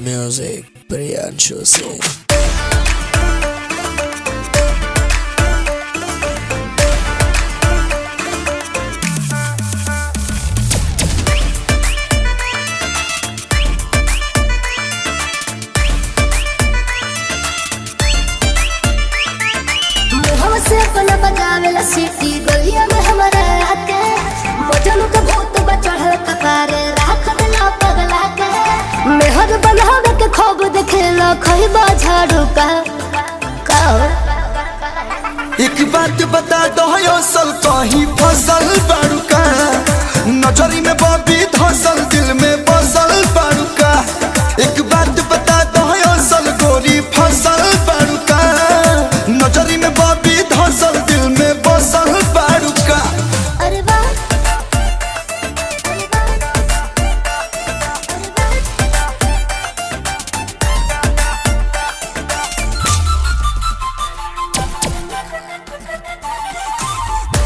Music, Priyanshu Singh. से अपना बजावेला सीटी गलिया में हमारे आके मजनू के भूत बचढ़ कपारे राख देला पगला के मेहर बनावे के खूब देखेला खइबा झाड़ू का एक बात बता दो असल कहीं फसल बारू का नजरी में बबी धसल दिल में बसल बारू का एक बात बता दो असल गोरी फसल बारू का नजरी में बबी धसल दिल में बसल बारू का। अरे वाह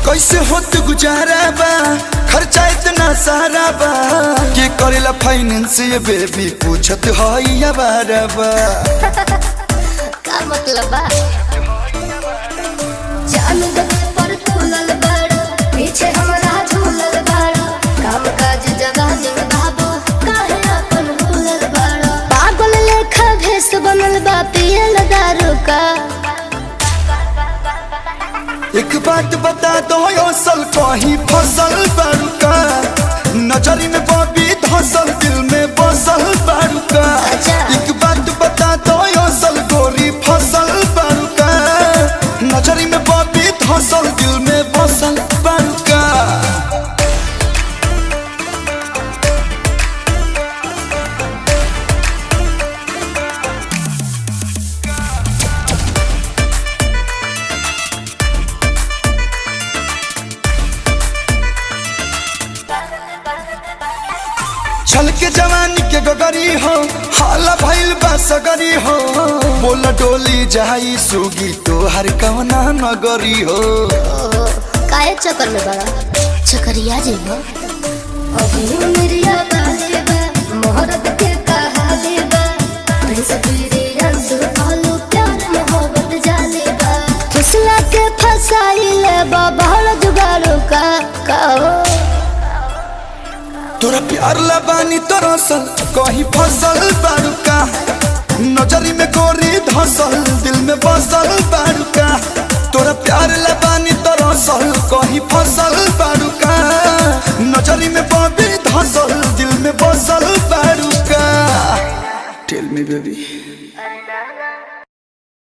कैसे होत गुजारा बा खर्चा इतना सारा बा के करेला फाइनेंस ये बेबी पूछत हई अबारा बा का मतलब बा जान दे पर तुलल बड़ा पीछे हमरा झूलल बड़ा काम काज जगह जग बाबू काहे अपन भूलल बड़ा पागल लेखा भेस बनल बा पियल दारू का। एक बात बता दो असल कहीं फसल बारू का नजरी में बबी धसल दिल में बसल बारू का। एक बात बता दो असल गोरी फसल बारू का नजरी में बबी धसल दिल में बसल बारू का। छल के जवानी के गगरी हो हाला भइल बा सगरी हो बोला डोली जाई सुगी तो हर कवना नगरी हो। काहे चक्कर में बड़ा चक्करिया जेबो अभी मेरिया बाले बा मोहरत के कहाले बा प्रिंस तेरे रंग आलू प्यार मोहब्बत जाले बा फसला के फसाइले बा बहल जुगाड़ो का तोरा प्यार लबानी तोरा सल कहीं फसल बारू का नजरी में गोरी धसल दिल में बसल बारू का तोरा प्यार लबानी तोरा सल कहीं फसल बारू का नजरी में बबी धसल दिल में बसल बारू का। Tell me baby.